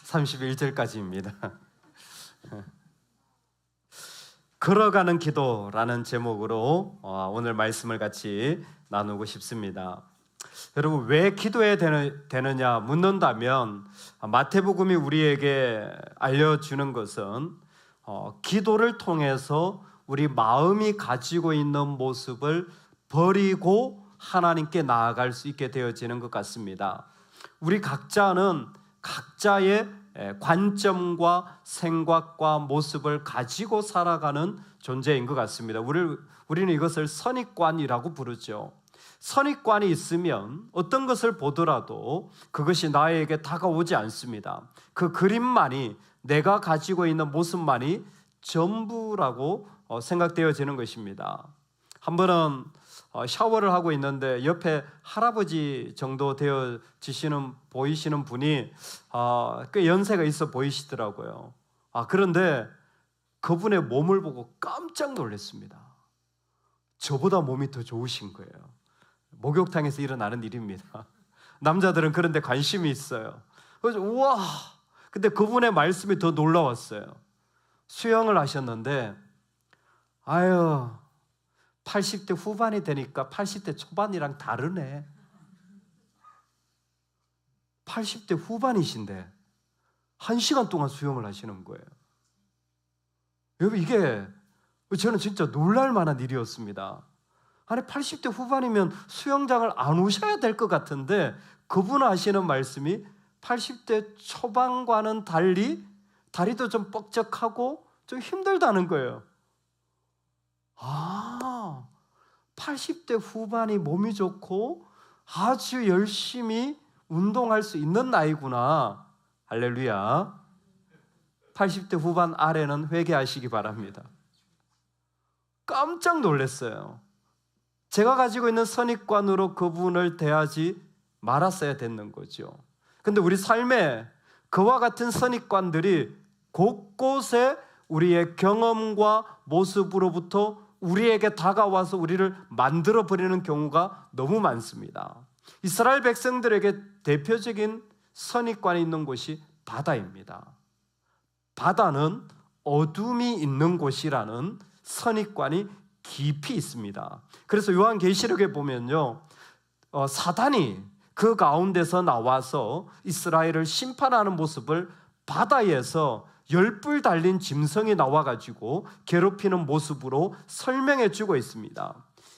31절까지입니다. 걸어가는 기도라는 제목으로 오늘 말씀을 같이 나누고 싶습니다. 여러분, 왜 기도해야 되느냐 묻는다면 마태복음이 우리에게 알려주는 것은 기도를 통해서 우리 마음이 가지고 있는 모습을 버리고 하나님께 나아갈 수 있게 되어지는 것 같습니다. 우리 각자는 각자의 관점과 생각과 모습을 가지고 살아가는 존재인 것 같습니다. 우리는 이것을 선입관이라고 부르죠. 선입관이 있으면 어떤 것을 보더라도 그것이 나에게 다가오지 않습니다. 그 그림만이, 내가 가지고 있는 모습만이 전부라고 생각되어지는 것입니다. 한 번은 샤워를 하고 있는데 옆에 할아버지 정도 보이시는 분이 꽤 연세가 있어 보이시더라고요. 그런데 그분의 몸을 보고 깜짝 놀랐습니다. 저보다 몸이 더 좋으신 거예요. 목욕탕에서 일어나는 일입니다. 남자들은 그런 데 관심이 있어요. 그래서 우와! 근데 그분의 말씀이 더 놀라웠어요. 수영을 하셨는데 80대 후반이 되니까 80대 초반이랑 다르네. 80대 후반이신데 1시간 동안 수영을 하시는 거예요. 여러분, 이게 저는 진짜 놀랄 만한 일이었습니다. 아니, 80대 후반이면 수영장을 안 오셔야 될 것 같은데 그분 하시는 말씀이 80대 초반과는 달리 다리도 좀 뻑적하고 좀 힘들다는 거예요. 80대 후반이 몸이 좋고 아주 열심히 운동할 수 있는 나이구나. 할렐루야. 80대 후반 아래는 회개하시기 바랍니다. 깜짝 놀랐어요. 제가 가지고 있는 선입관으로 그분을 대하지 말았어야 됐는 거죠. 근데 우리 삶에 그와 같은 선입관들이 곳곳에 우리의 경험과 모습으로부터 우리에게 다가와서 우리를 만들어버리는 경우가 너무 많습니다. 이스라엘 백성들에게 대표적인 선입관이 있는 곳이 바다입니다. 바다는 어둠이 있는 곳이라는 선입관이 깊이 있습니다. 그래서 요한계시록에 보면요, 사단이 그 가운데서 나와서 이스라엘을 심판하는 모습을 바다에서 10뿔 달린 짐승이 나와가지고 괴롭히는 모습으로 설명해 주고 있습니다.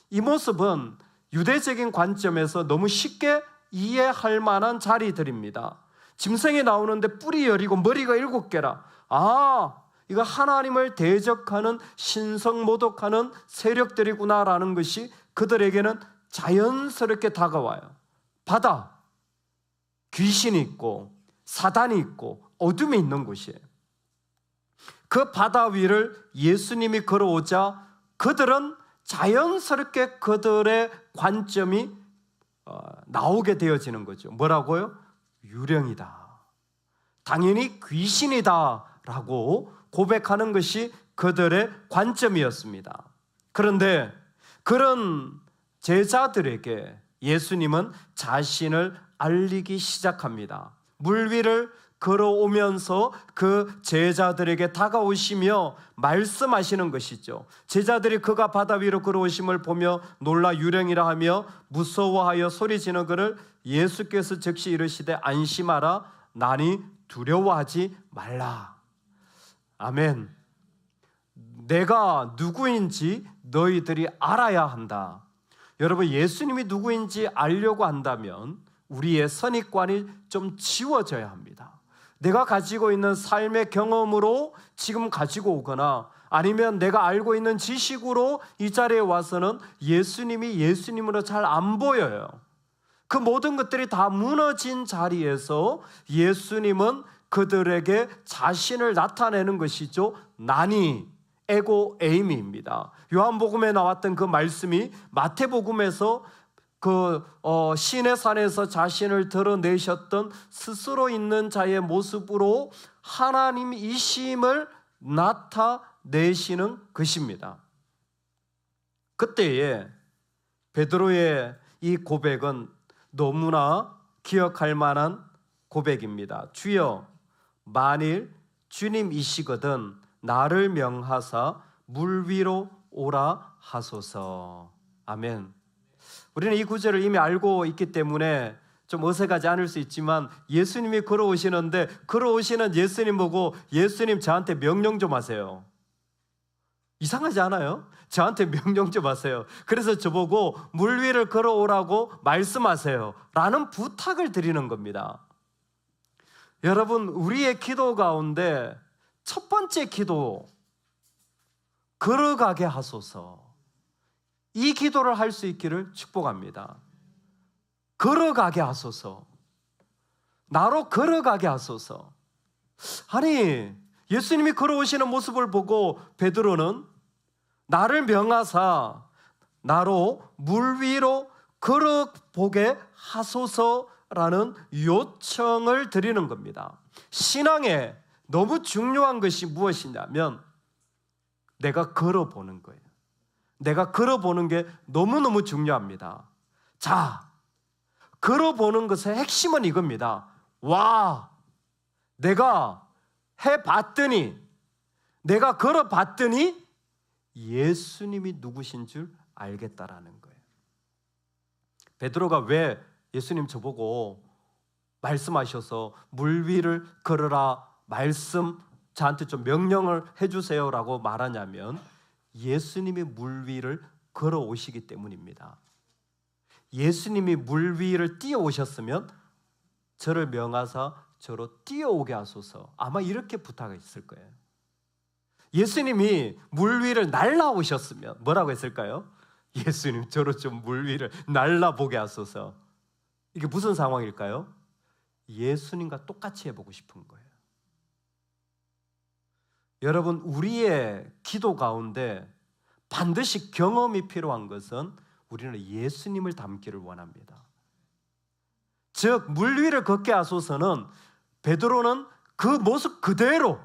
이 모습은 유대적인 관점에서 너무 쉽게 이해할 만한 자리들입니다. 짐승이 나오는데 뿔이 여리고 머리가 7개라. 이거 하나님을 대적하는 신성모독하는 세력들이구나라는 것이 그들에게는 자연스럽게 다가와요. 바다, 귀신이 있고 사단이 있고 어둠이 있는 곳이에요. 그 바다 위를 예수님이 걸어오자 그들은 자연스럽게 그들의 관점이 나오게 되어지는 거죠. 뭐라고요? 유령이다. 당연히 귀신이다 라고 고백하는 것이 그들의 관점이었습니다. 그런데 그런 제자들에게 예수님은 자신을 알리기 시작합니다. 물 위를 걸어오면서 그 제자들에게 다가오시며 말씀하시는 것이죠. 제자들이 그가 바다 위로 걸어오심을 보며 놀라 유령이라 하며 무서워하여 소리지는 그를 예수께서 즉시 이르시되 안심하라, 나니 두려워하지 말라. 아멘. 내가 누구인지 너희들이 알아야 한다. 여러분, 예수님이 누구인지 알려고 한다면 우리의 선입관이 좀 지워져야 합니다. 내가 가지고 있는 삶의 경험으로 지금 가지고 오거나 아니면 내가 알고 있는 지식으로 이 자리에 와서는 예수님이 예수님으로 잘 안 보여요. 그 모든 것들이 다 무너진 자리에서 예수님은 그들에게 자신을 나타내는 것이죠. 나니, 에고 에이미입니다. 요한복음에 나왔던 그 말씀이 마태복음에서 신의 산에서 자신을 드러내셨던 스스로 있는 자의 모습으로 하나님이심을 나타내시는 것입니다. 그때에 베드로의 이 고백은 너무나 기억할 만한 고백입니다. 주여, 만일 주님이시거든 나를 명하사 물 위로 오라 하소서. 아멘. 우리는 이 구절을 이미 알고 있기 때문에 좀 어색하지 않을 수 있지만 예수님이 걸어오시는데 걸어오시는 예수님 보고 예수님 저한테 명령 좀 하세요. 이상하지 않아요? 저한테 명령 좀 하세요. 그래서 저보고 물 위를 걸어오라고 말씀하세요 라는 부탁을 드리는 겁니다. 여러분, 우리의 기도 가운데 첫 번째 기도, 걸어가게 하소서. 이 기도를 할 수 있기를 축복합니다. 걸어가게 하소서. 나로 걸어가게 하소서. 아니, 예수님이 걸어오시는 모습을 보고 베드로는 나를 명하사 나로 물 위로 걸어보게 하소서라는 요청을 드리는 겁니다. 신앙에 너무 중요한 것이 무엇이냐면 내가 걸어보는 거예요. 내가 걸어보는 게 너무너무 중요합니다. 자, 걸어보는 것의 핵심은 이겁니다. 와, 내가 해봤더니, 내가 걸어봤더니 예수님이 누구신 줄 알겠다라는 거예요. 베드로가 왜 예수님 저보고 말씀하셔서 물 위를 걸으라 저한테 좀 명령을 해주세요라고 말하냐면 예수님이 물 위를 걸어오시기 때문입니다. 예수님이 물 위를 뛰어오셨으면 저를 명하사 저로 뛰어오게 하소서, 아마 이렇게 부탁했을 거예요. 예수님이 물 위를 날라오셨으면 뭐라고 했을까요? 예수님 저로 좀 물 위를 날라보게 하소서. 이게 무슨 상황일까요? 예수님과 똑같이 해보고 싶은 거예요. 여러분, 우리의 기도 가운데 반드시 경험이 필요한 것은 우리는 예수님을 닮기를 원합니다. 즉, 물 위를 걷게 하소서는 베드로는 그 모습 그대로,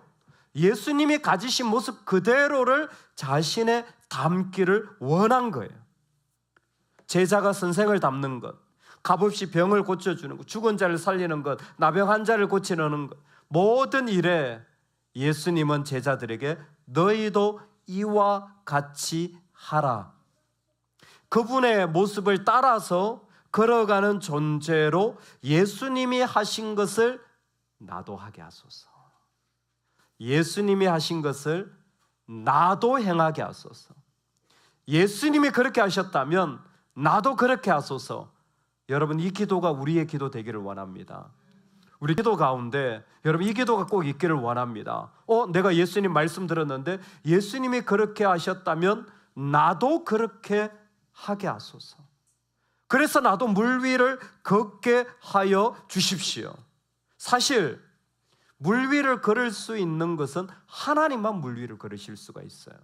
예수님이 가지신 모습 그대로를 자신의 닮기를 원한 거예요. 제자가 선생을 닮는 것, 값없이 병을 고쳐주는 것, 죽은 자를 살리는 것, 나병 환자를 고치는 것, 모든 일에 예수님은 제자들에게 너희도 이와 같이 하라. 그분의 모습을 따라서 걸어가는 존재로 예수님이 하신 것을 나도 하게 하소서. 예수님이 하신 것을 나도 행하게 하소서. 예수님이 그렇게 하셨다면 나도 그렇게 하소서. 여러분, 이 기도가 우리의 기도 되기를 원합니다. 우리 기도 가운데 여러분 이 기도가 꼭 있기를 원합니다. 내가 예수님 말씀 들었는데 예수님이 그렇게 하셨다면 나도 그렇게 하게 하소서. 그래서 나도 물 위를 걷게 하여 주십시오. 사실 물 위를 걸을 수 있는 것은 하나님만 물 위를 걸으실 수가 있어요.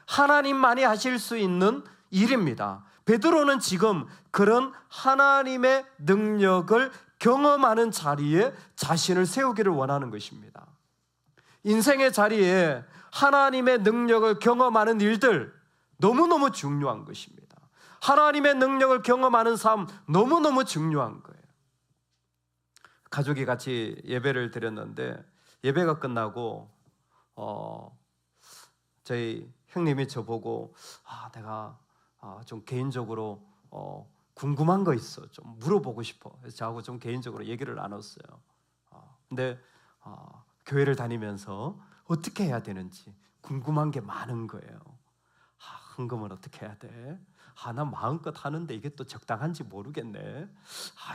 하나님만이 하실 수 있는 일입니다. 베드로는 지금 그런 하나님의 능력을 경험하는 자리에 자신을 세우기를 원하는 것입니다. 인생의 자리에 하나님의 능력을 경험하는 일들 너무너무 중요한 것입니다. 하나님의 능력을 경험하는 삶 너무너무 중요한 거예요. 가족이 같이 예배를 드렸는데 예배가 끝나고 저희 형님이 저보고 내가 좀 개인적으로 궁금한 거 있어, 좀 물어보고 싶어. 그래서 저하고 좀 개인적으로 얘기를 나눴어요. 근데 교회를 다니면서 어떻게 해야 되는지 궁금한 게 많은 거예요. 헌금은 어떻게 해야 돼? 난 마음껏 하는데 이게 또 적당한지 모르겠네.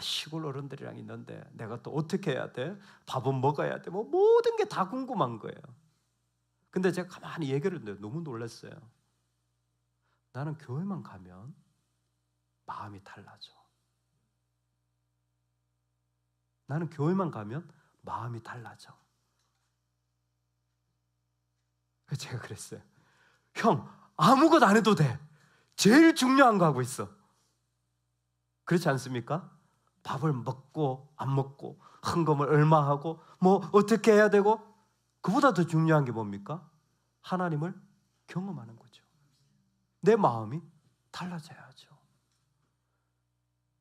시골 어른들이랑 있는데 내가 또 어떻게 해야 돼? 밥은 먹어야 돼? 모든 게 다 궁금한 거예요. 근데 제가 가만히 얘기를 했는데 너무 놀랐어요. 나는 교회만 가면 마음이 달라져. 나는 교회만 가면 마음이 달라져. 그래서 제가 그랬어요. 형, 아무것도 안 해도 돼. 제일 중요한 거 하고 있어. 그렇지 않습니까? 밥을 먹고 안 먹고 헌금을 얼마 하고 어떻게 해야 되고, 그보다 더 중요한 게 뭡니까? 하나님을 경험하는 거죠. 내 마음이 달라져야죠.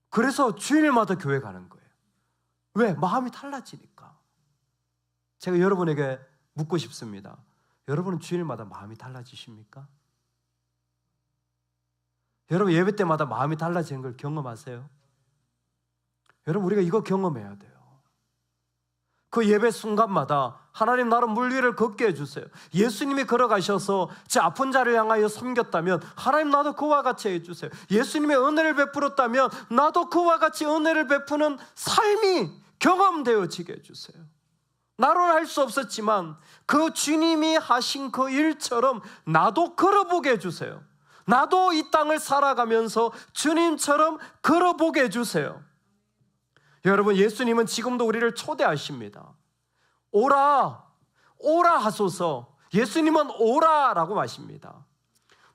그래서 주일마다 교회 가는 거예요. 왜? 마음이 달라지니까. 제가 여러분에게 묻고 싶습니다. 여러분은 주일마다 마음이 달라지십니까? 여러분 예배 때마다 마음이 달라지는 걸 경험하세요? 여러분 우리가 이거 경험해야 돼요. 그 예배 순간마다 하나님 나를 물 위를 걷게 해주세요. 예수님이 걸어가셔서 제 아픈 자를 향하여 섬겼다면 하나님 나도 그와 같이 해주세요. 예수님의 은혜를 베풀었다면 나도 그와 같이 은혜를 베푸는 삶이 경험되어지게 해주세요. 나로는 할 수 없었지만 그 주님이 하신 그 일처럼 나도 걸어보게 해주세요. 나도 이 땅을 살아가면서 주님처럼 걸어보게 해주세요. 여러분 예수님은 지금도 우리를 초대하십니다. 오라, 오라 하소서. 예수님은 오라라고 하십니다.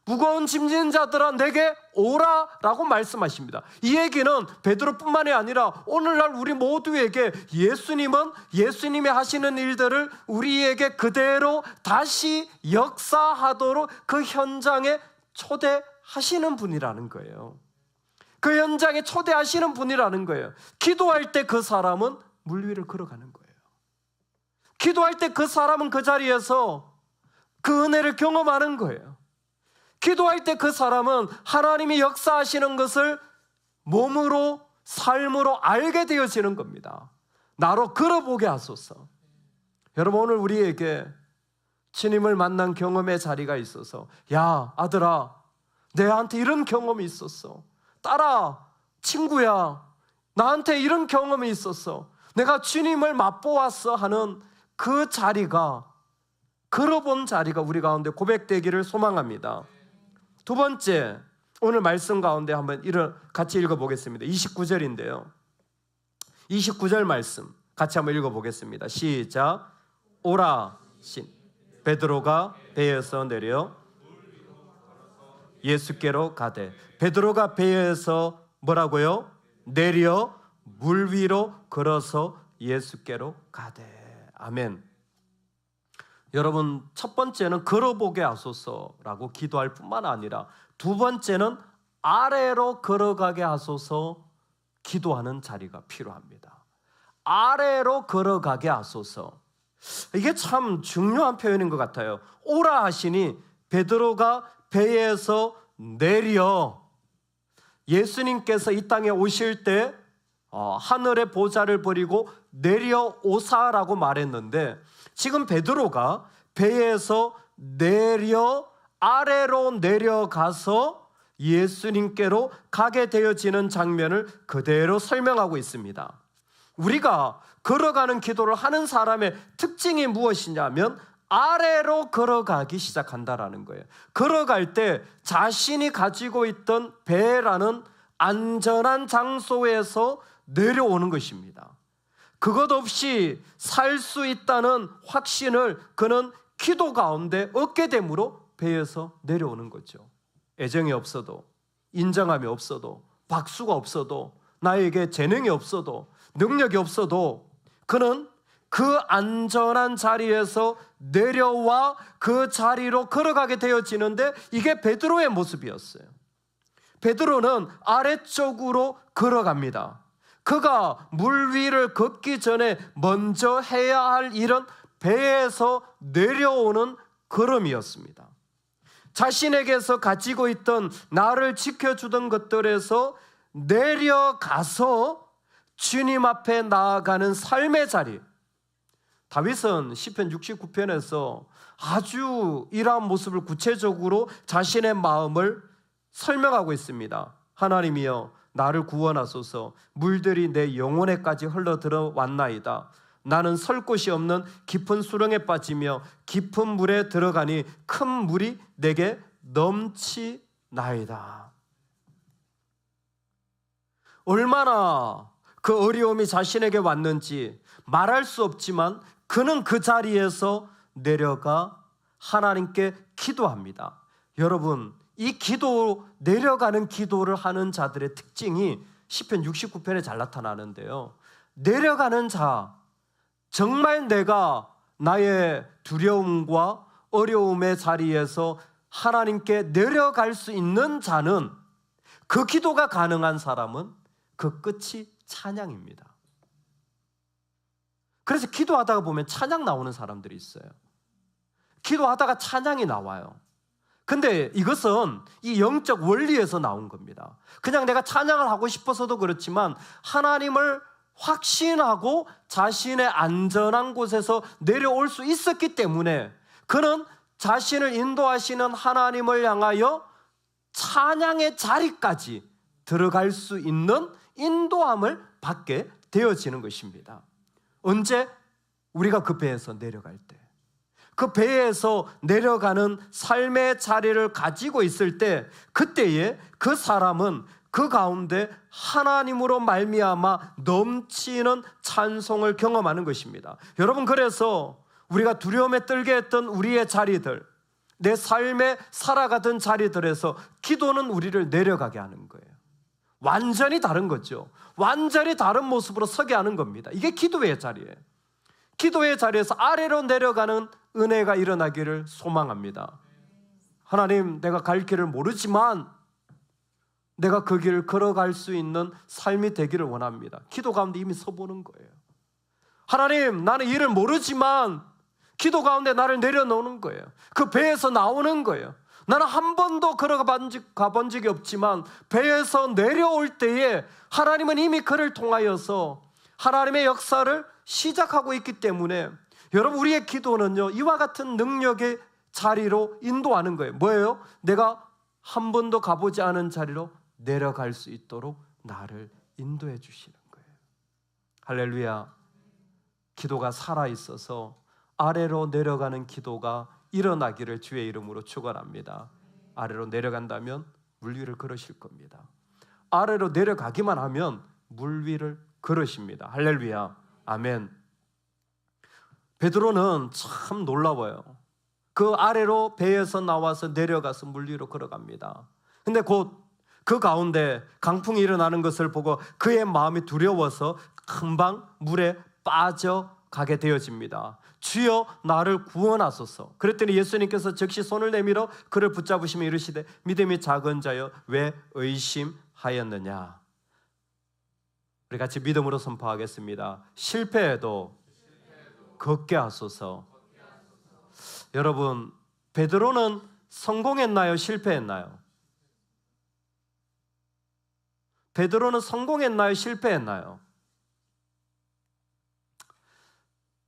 무거운 짐진 자들아 내게 오라라고 말씀하십니다. 이 얘기는 베드로뿐만이 아니라 오늘날 우리 모두에게 예수님은 예수님이 하시는 일들을 우리에게 그대로 다시 역사하도록 그 현장에 초대하시는 분이라는 거예요. 그 현장에 초대하시는 분이라는 거예요. 기도할 때 그 사람은 물 위를 걸어가는 거예요. 기도할 때 그 사람은 그 자리에서 그 은혜를 경험하는 거예요. 기도할 때 그 사람은 하나님이 역사하시는 것을 몸으로 삶으로 알게 되어지는 겁니다. 나로 걸어보게 하소서. 여러분 오늘 우리에게 주님을 만난 경험의 자리가 있어서 야 아들아 내한테 이런 경험이 있었어. 딸아 친구야 나한테 이런 경험이 있었어. 내가 주님을 맛보았어 하는 그 자리가 걸어본 자리가 우리 가운데 고백되기를 소망합니다. 두 번째 오늘 말씀 가운데 한번 같이 읽어보겠습니다. 29절인데요 29절 말씀 같이 한번 읽어보겠습니다. 시작. 오라 신 베드로가 배에서 내려 예수께로 가되 베드로가 배에서 뭐라고요? 내려 물 위로 걸어서 예수께로 가되. 아멘. 여러분 첫 번째는 걸어보게 하소서라고 기도할 뿐만 아니라 두 번째는 아래로 걸어가게 하소서 기도하는 자리가 필요합니다. 아래로 걸어가게 하소서. 이게 참 중요한 표현인 것 같아요. 오라 하시니 베드로가 배에서 내려 예수님께서 이 땅에 오실 때 하늘의 보좌를 버리고 내려오사라고 말했는데 지금 베드로가 배에서 내려 아래로 내려가서 예수님께로 가게 되어지는 장면을 그대로 설명하고 있습니다. 우리가 걸어가는 기도를 하는 사람의 특징이 무엇이냐면 아래로 걸어가기 시작한다라는 거예요. 걸어갈 때 자신이 가지고 있던 배라는 안전한 장소에서 내려오는 것입니다. 그것 없이 살 수 있다는 확신을 그는 기도 가운데 얻게 되므로 배에서 내려오는 거죠. 애정이 없어도 인정함이 없어도 박수가 없어도 나에게 재능이 없어도 능력이 없어도 그는 그 안전한 자리에서 내려와 그 자리로 걸어가게 되어지는데 이게 베드로의 모습이었어요. 베드로는 아래쪽으로 걸어갑니다. 그가 물 위를 걷기 전에 먼저 해야 할 일은 배에서 내려오는 걸음이었습니다. 자신에게서 가지고 있던 나를 지켜주던 것들에서 내려가서 주님 앞에 나아가는 삶의 자리. 다윗은 시편 69편에서 아주 이러한 모습을 구체적으로 자신의 마음을 설명하고 있습니다. 하나님이여 나를 구원하소서. 물들이 내 영혼에까지 흘러들어 왔나이다. 나는 설 곳이 없는 깊은 수렁에 빠지며 깊은 물에 들어가니 큰 물이 내게 넘치나이다. 얼마나 그 어려움이 자신에게 왔는지 말할 수 없지만 그는 그 자리에서 내려가 하나님께 기도합니다. 여러분 이 기도 내려가는 기도를 하는 자들의 특징이 시편 69편에 잘 나타나는데요. 내려가는 자, 정말 내가 나의 두려움과 어려움의 자리에서 하나님께 내려갈 수 있는 자는 그 기도가 가능한 사람은 그 끝이 찬양입니다. 그래서 기도하다가 보면 찬양 나오는 사람들이 있어요. 기도하다가 찬양이 나와요. 근데 이것은 이 영적 원리에서 나온 겁니다. 그냥 내가 찬양을 하고 싶어서도 그렇지만 하나님을 확신하고 자신의 안전한 곳에서 내려올 수 있었기 때문에 그는 자신을 인도하시는 하나님을 향하여 찬양의 자리까지 들어갈 수 있는 인도함을 받게 되어지는 것입니다. 언제? 우리가 그 배에서 내려갈 때, 그 배에서 내려가는 삶의 자리를 가지고 있을 때, 그때에 그 사람은 그 가운데 하나님으로 말미암아 넘치는 찬송을 경험하는 것입니다. 여러분, 그래서 우리가 두려움에 떨게 했던 우리의 자리들, 내 삶에 살아가던 자리들에서 기도는 우리를 내려가게 하는 거예요. 완전히 다른 거죠. 완전히 다른 모습으로 서게 하는 겁니다. 이게 기도의 자리예요. 기도의 자리에서 아래로 내려가는 은혜가 일어나기를 소망합니다. 하나님, 내가 갈 길을 모르지만 내가 그 길을 걸어갈 수 있는 삶이 되기를 원합니다. 기도 가운데 이미 서보는 거예요. 하나님, 나는 일을 모르지만 기도 가운데 나를 내려놓는 거예요. 그 배에서 나오는 거예요. 나는 한 번도 가본 적이 없지만 배에서 내려올 때에 하나님은 이미 그를 통하여서 하나님의 역사를 시작하고 있기 때문에, 여러분, 우리의 기도는요, 이와 같은 능력의 자리로 인도하는 거예요. 뭐예요? 내가 한 번도 가보지 않은 자리로 내려갈 수 있도록 나를 인도해 주시는 거예요. 할렐루야. 기도가 살아있어서 아래로 내려가는 기도가 일어나기를 주의 이름으로 축원합니다. 아래로 내려간다면 물 위를 걸으실 겁니다. 아래로 내려가기만 하면 물 위를 걸으십니다. 할렐루야. 아멘. 베드로는 참 놀라워요. 그 아래로 배에서 나와서 내려가서 물 위로 걸어갑니다. 근데 곧 그 가운데 강풍이 일어나는 것을 보고 그의 마음이 두려워서 금방 물에 빠져가게 되어집니다. 주여, 나를 구원하소서. 그랬더니 예수님께서 즉시 손을 내밀어 그를 붙잡으시며 이르시되 믿음이 작은 자여 왜 의심하였느냐. 우리 같이 믿음으로 선포하겠습니다. 실패해도 걷게 하소서. 여러분, 베드로는 성공했나요? 실패했나요? 베드로는 성공했나요? 실패했나요?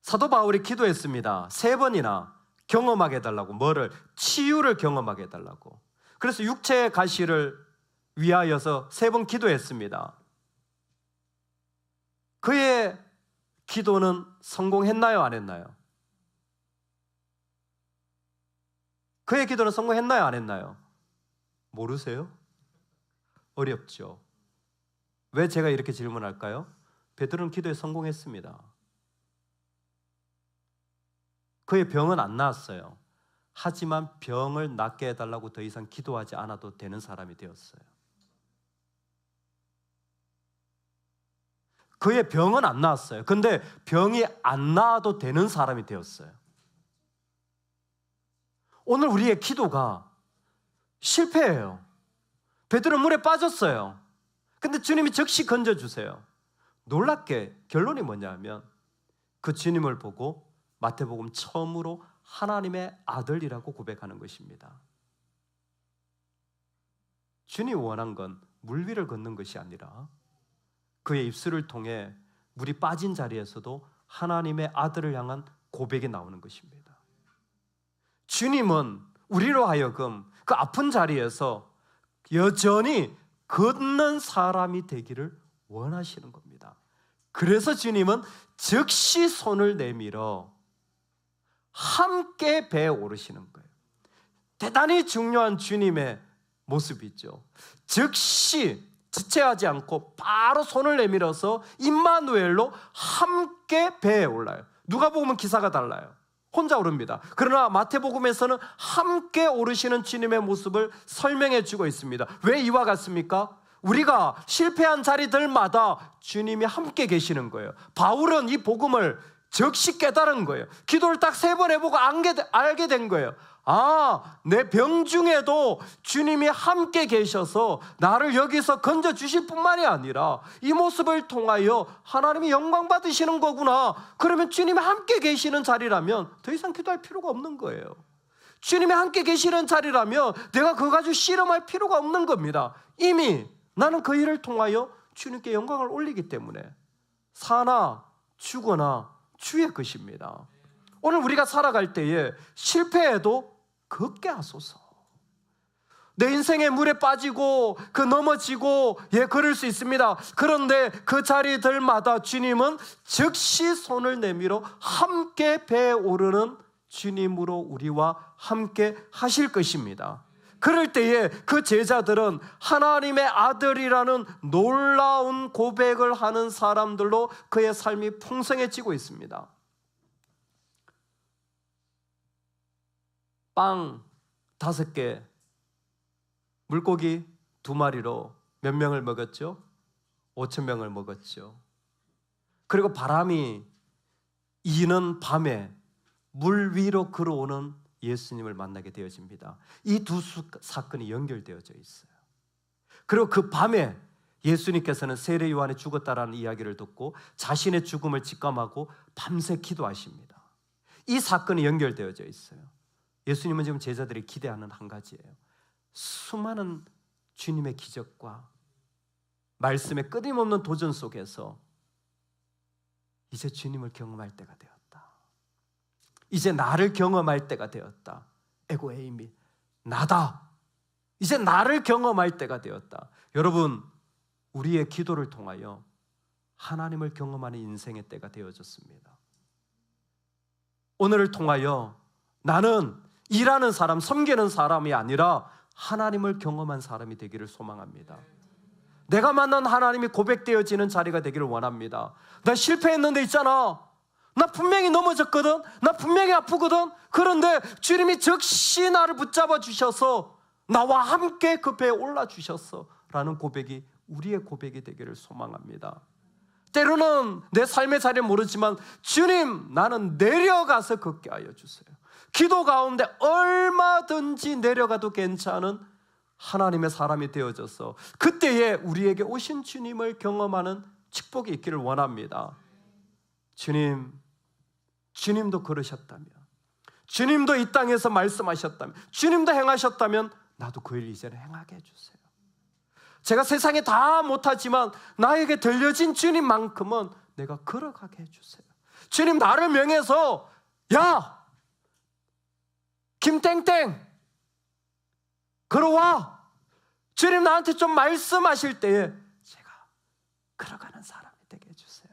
사도 바울이 기도했습니다. 3번이나 경험하게 해달라고. 뭐를? 치유를 경험하게 해달라고. 그래서 육체의 가시를 위하여서 3번 기도했습니다. 그의 기도는 성공했나요? 안 했나요? 그의 기도는 성공했나요? 안 했나요? 모르세요? 어렵죠. 왜 제가 이렇게 질문할까요? 베드로는 기도에 성공했습니다. 그의 병은 안 나았어요. 하지만 병을 낫게 해달라고 더 이상 기도하지 않아도 되는 사람이 되었어요. 그의 병은 안 나았어요. 근데 병이 안 나아도 되는 사람이 되었어요. 오늘 우리의 기도가 실패해요. 베드로 물에 빠졌어요. 근데 주님이 즉시 건져주세요. 놀랍게 결론이 뭐냐면 그 주님을 보고 마태복음 처음으로 하나님의 아들이라고 고백하는 것입니다. 주님이 원한 건 물 위를 걷는 것이 아니라 그의 입술을 통해 물이 빠진 자리에서도 하나님의 아들을 향한 고백이 나오는 것입니다. 주님은 우리로 하여금 그 아픈 자리에서 여전히 걷는 사람이 되기를 원하시는 겁니다. 그래서 주님은 즉시 손을 내밀어 함께 배에 오르시는 거예요. 대단히 중요한 주님의 모습이죠. 즉시 지체하지 않고 바로 손을 내밀어서 임마누엘로 함께 배에 올라요. 누가복음은 기사가 달라요. 혼자 오릅니다. 그러나 마태복음에서는 함께 오르시는 주님의 모습을 설명해 주고 있습니다. 왜 이와 같습니까? 우리가 실패한 자리들마다 주님이 함께 계시는 거예요. 바울은 이 복음을 즉시 깨달은 거예요. 기도를 딱 3번 해보고 알게 된 거예요. 내 병 중에도 주님이 함께 계셔서 나를 여기서 건져주실 뿐만이 아니라 이 모습을 통하여 하나님이 영광 받으시는 거구나. 그러면 주님이 함께 계시는 자리라면 더 이상 기도할 필요가 없는 거예요. 주님이 함께 계시는 자리라면 내가 그거 가지고 씨름할 필요가 없는 겁니다. 이미 나는 그 일을 통하여 주님께 영광을 올리기 때문에 사나 죽거나 주의 것입니다. 오늘 우리가 살아갈 때에 실패해도 걷게 하소서. 내 인생의 물에 빠지고 넘어지고 그럴 수 있습니다. 그런데 그 자리들마다 주님은 즉시 손을 내밀어 함께 배에 오르는 주님으로 우리와 함께 하실 것입니다. 그럴 때에 그 제자들은 하나님의 아들이라는 놀라운 고백을 하는 사람들로 그의 삶이 풍성해지고 있습니다. 빵 5개, 물고기 2마리로 몇 명을 먹었죠? 5,000명을 먹었죠. 그리고 바람이 이는 밤에 물 위로 걸어오는 예수님을 만나게 되어집니다. 이 두 사건이 연결되어져 있어요. 그리고 그 밤에 예수님께서는 세례 요한이 죽었다라는 이야기를 듣고 자신의 죽음을 직감하고 밤새 기도하십니다. 이 사건이 연결되어져 있어요. 예수님은 지금 제자들이 기대하는 한 가지예요. 수많은 주님의 기적과 말씀의 끊임없는 도전 속에서 이제 주님을 경험할 때가 되었다. 이제 나를 경험할 때가 되었다. 에고에이미, 나다. 이제 나를 경험할 때가 되었다. 여러분, 우리의 기도를 통하여 하나님을 경험하는 인생의 때가 되어졌습니다. 오늘을 통하여 나는 일하는 사람, 섬기는 사람이 아니라 하나님을 경험한 사람이 되기를 소망합니다. 내가 만난 하나님이 고백되어지는 자리가 되기를 원합니다. 나 실패했는데 있잖아, 나 분명히 넘어졌거든, 나 분명히 아프거든. 그런데 주님이 즉시 나를 붙잡아 주셔서 나와 함께 그 배에 올라주셨어 라는 고백이 우리의 고백이 되기를 소망합니다. 때로는 내 삶의 자리는 모르지만 주님, 나는 내려가서 걷게 하여 주세요. 기도 가운데 얼마든지 내려가도 괜찮은 하나님의 사람이 되어져서 그때에 우리에게 오신 주님을 경험하는 축복이 있기를 원합니다. 주님도 그러셨다면, 주님도 이 땅에서 말씀하셨다면, 주님도 행하셨다면 나도 그 일 이제는 행하게 해주세요. 제가 세상에 다 못하지만 나에게 들려진 주님만큼은 내가 걸어가게 해주세요. 주님, 나를 명해서 야 김땡땡 걸어와. 주님 나한테 좀 말씀하실 때에 제가 걸어가는 사람이 되게 해주세요.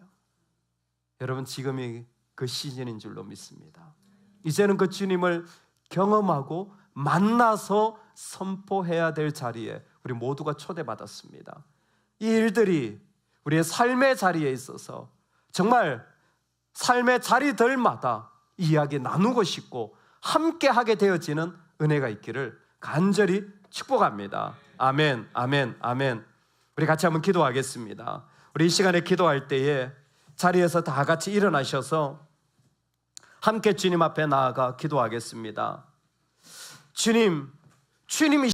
여러분, 지금이 그 시즌인 줄로 믿습니다. 이제는 그 주님을 경험하고 만나서 선포해야 될 자리에 우리 모두가 초대받았습니다. 이 일들이 우리의 삶의 자리에 있어서 정말 삶의 자리들마다 이야기 나누고 싶고 함께 하게 되어지는 은혜가 있기를 간절히 축복합니다. 아멘, 아멘, 아멘. 우리 같이 한번 기도하겠습니다. 우리 이 시간에 기도할 때에 자리에서 다 같이 일어나셔서 함께 주님 앞에 나아가 기도하겠습니다. 주님이